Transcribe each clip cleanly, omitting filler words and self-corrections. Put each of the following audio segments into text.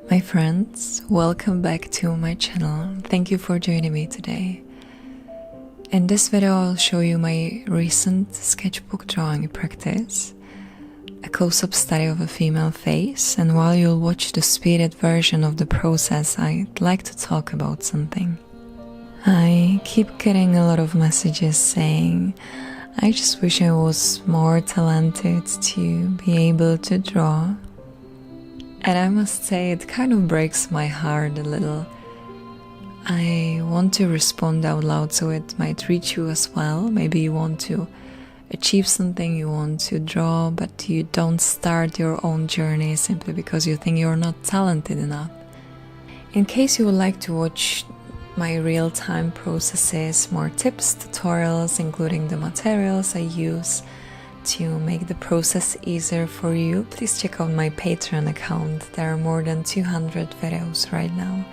My friends, welcome back to my channel. Thank you for joining me today. In this video I'll show you my recent sketchbook drawing practice, a close-up study of a female face, and while you'll watch the speeded version of the process, I'd like to talk about something. I keep getting a lot of messages saying, I just wish I was more talented to be able to draw. And I must say, it kind of breaks my heart a little. I want to respond out loud so it might reach you as well. Maybe you want to achieve something, you want to draw, but you don't start your own journey simply because you think you're not talented enough. In case you would like to watch my real-time processes, more tips, tutorials, including the materials I use to make the process easier for you, please check out my Patreon account. There are more than 200 videos right now,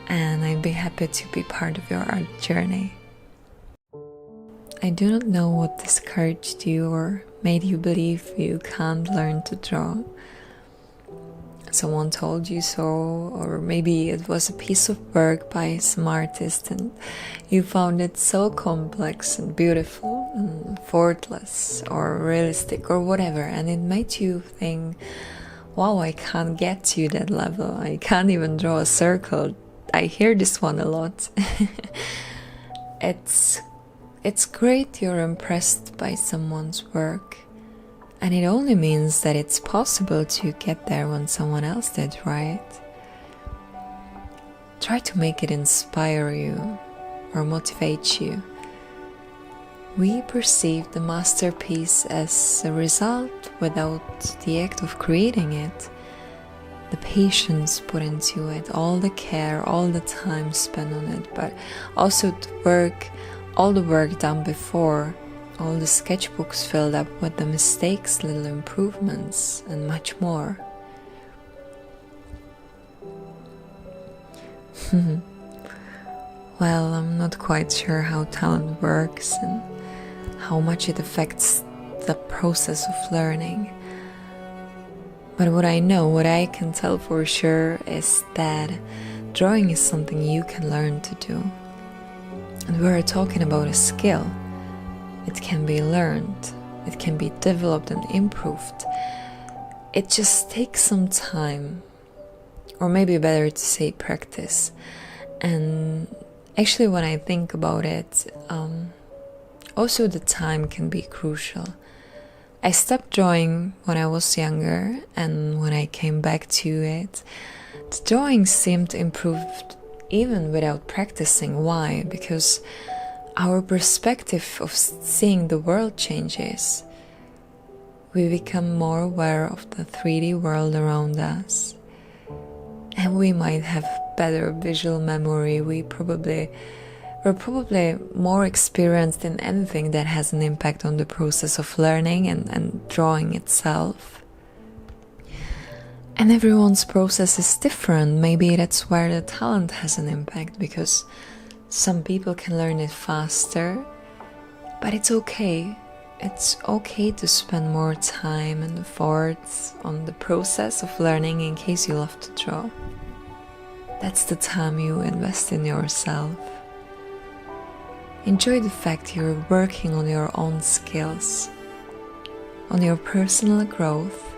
and I'd be happy to be part of your art journey. I do not know what discouraged you or made you believe you can't learn to draw. Someone told you so, or maybe it was a piece of work by some artist and you found it so complex and beautiful and effortless or realistic or whatever, and it made you think, wow, I can't get to that level, I can't even draw a circle. I hear this one a lot. It's great you're impressed by someone's work. And it only means that it's possible to get there when someone else did, right? Try to make it inspire you or motivate you. We perceive the masterpiece as a result without the act of creating it. The patience put into it, all the care, all the time spent on it, but also all the work done before. All the sketchbooks filled up with the mistakes, little improvements, and much more. Well, I'm not quite sure how talent works and how much it affects the process of learning. But what I know, what I can tell for sure, is that drawing is something you can learn to do. And we're talking about a skill. It can be learned, it can be developed and improved. It just takes some time, or maybe better to say practice. And actually when I think about it, also the time can be crucial. I stopped drawing when I was younger, and when I came back to it, the drawing seemed improved even without practicing. Why? Because our perspective of seeing the world changes. We become more aware of the 3D world around us. And we might have better visual memory. We're probably more experienced in anything that has an impact on the process of learning and drawing itself. And everyone's process is different. Maybe that's where the talent has an impact, because some people can learn it faster, but it's okay. It's okay to spend more time and efforts on the process of learning in case you love to draw. That's the time you invest in yourself. Enjoy the fact you're working on your own skills, on your personal growth.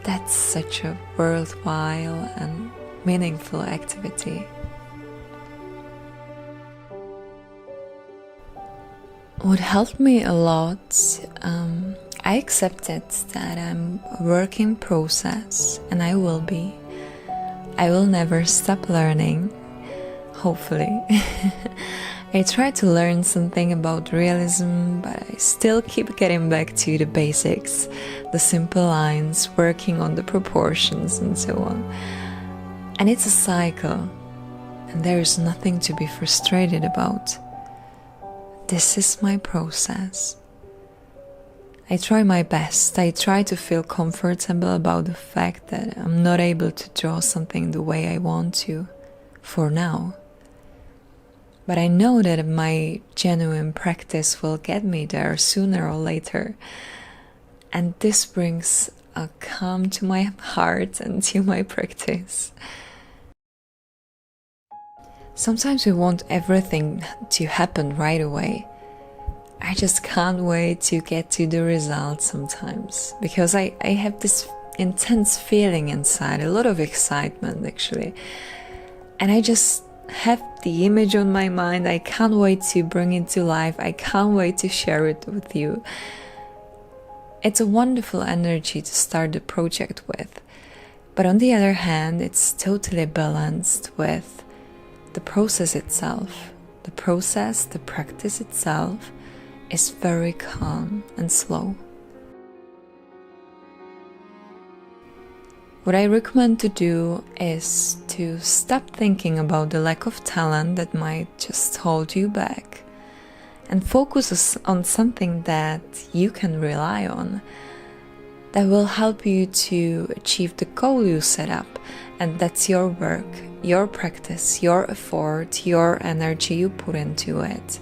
That's such a worthwhile and meaningful activity. What helped me a lot, I accepted that I'm a work in process, and I will be. I will never stop learning, hopefully. I try to learn something about realism, but I still keep getting back to the basics, the simple lines, working on the proportions and so on. And it's a cycle, and there is nothing to be frustrated about. This is my process. I try my best. I try to feel comfortable about the fact that I'm not able to draw something the way I want to, for now. But I know that my genuine practice will get me there sooner or later. And this brings a calm to my heart and to my practice. Sometimes we want everything to happen right away. I just can't wait to get to the result sometimes, because I have this intense feeling inside, a lot of excitement actually. And I just have the image on my mind. I can't wait to bring it to life. I can't wait to share it with you. It's a wonderful energy to start the project with. But on the other hand, it's totally balanced with the process itself. The process, the practice itself is very calm and slow. What I recommend to do is to stop thinking about the lack of talent that might just hold you back and focus on something that you can rely on, that will help you to achieve the goal you set up. And that's your work, your practice, your effort, your energy you put into it.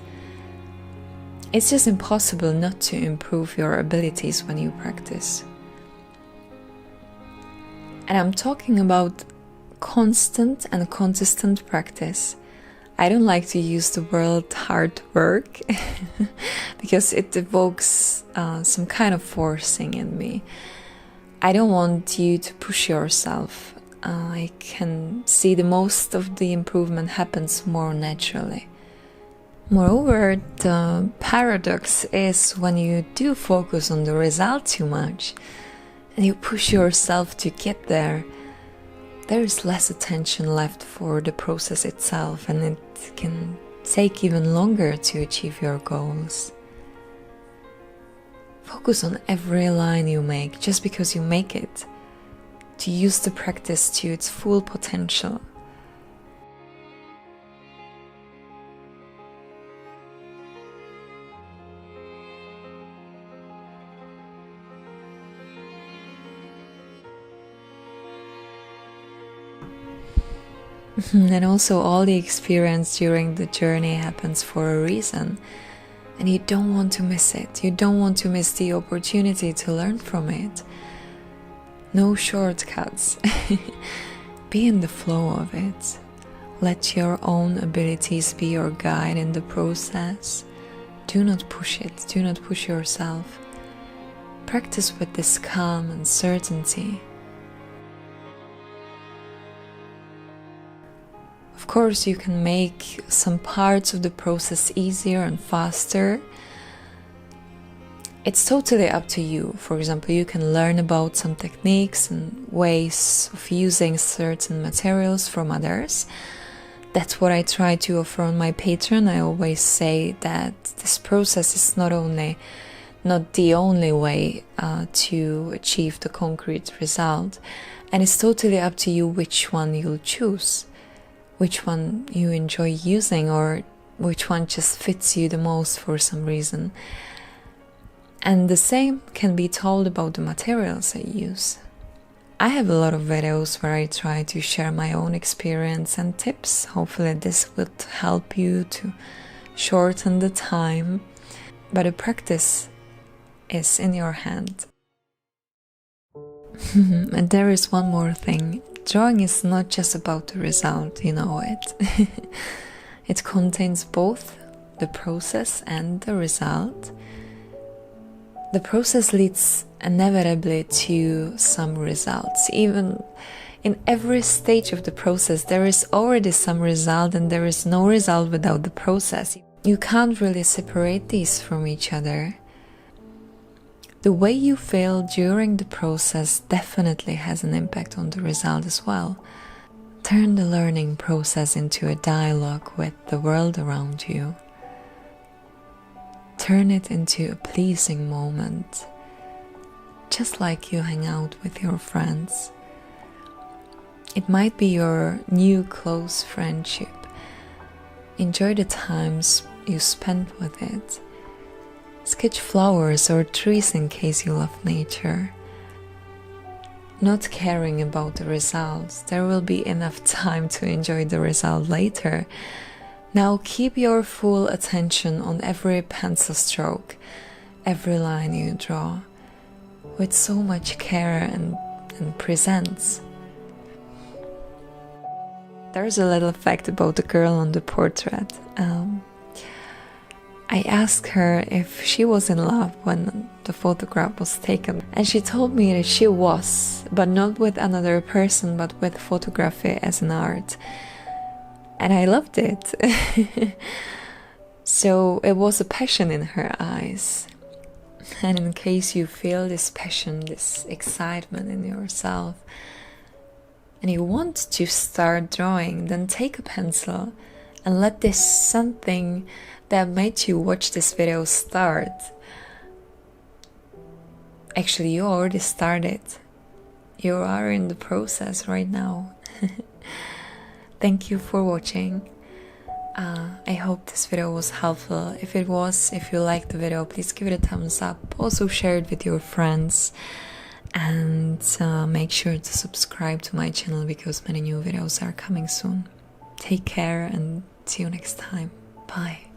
It's just impossible not to improve your abilities when you practice. And I'm talking about constant and consistent practice. I don't like to use the word hard work because it evokes some kind of forcing in me. I don't want you to push yourself. I can see the most of the improvement happens more naturally. Moreover, the paradox is when you do focus on the result too much and you push yourself to get there, there is less attention left for the process itself, and it can take even longer to achieve your goals. Focus on every line you make just because you make it, to use the practice to its full potential. And also, all the experience during the journey happens for a reason, and you don't want to miss it. You don't want to miss the opportunity to learn from it. No shortcuts. Be in the flow of it. Let your own abilities be your guide in the process. Do not push it. Do not push yourself. Practice with this calm and certainty. Of course, you can make some parts of the process easier and faster. It's totally up to you. For example, you can learn about some techniques and ways of using certain materials from others. That's what I try to offer on my Patreon. I always say that this process is not the only way to achieve the concrete result. And it's totally up to you which one you'll choose, which one you enjoy using, or which one just fits you the most for some reason. And the same can be told about the materials I use. I have a lot of videos where I try to share my own experience and tips. Hopefully this would help you to shorten the time, but the practice is in your hand. And there is one more thing. Drawing is not just about the result, you know it. It contains both the process and the result. The process leads inevitably to some results. Even in every stage of the process, there is already some result, and there is no result without the process. You can't really separate these from each other. The way you feel during the process definitely has an impact on the result as well. Turn the learning process into a dialogue with the world around you. Turn it into a pleasing moment, just like you hang out with your friends. It might be your new close friendship. Enjoy the times you spend with it. Sketch flowers or trees in case you love nature. Not caring about the results, there will be enough time to enjoy the result later. Now keep your full attention on every pencil stroke, every line you draw, with so much care and presence. There's a little fact about the girl on the portrait. I asked her if she was in love when the photograph was taken, and she told me that she was, but not with another person, but with photography as an art. And I loved it. So it was a passion in her eyes. And in case you feel this passion, this excitement in yourself, and you want to start drawing, then take a pencil and let this something that made you watch this video start. Actually, you already started. You are in the process right now. Thank you for watching. I hope this video was helpful. If it was, if you liked the video, please give it a thumbs up. Also share it with your friends. And make sure to subscribe to my channel because many new videos are coming soon. Take care and see you next time. Bye.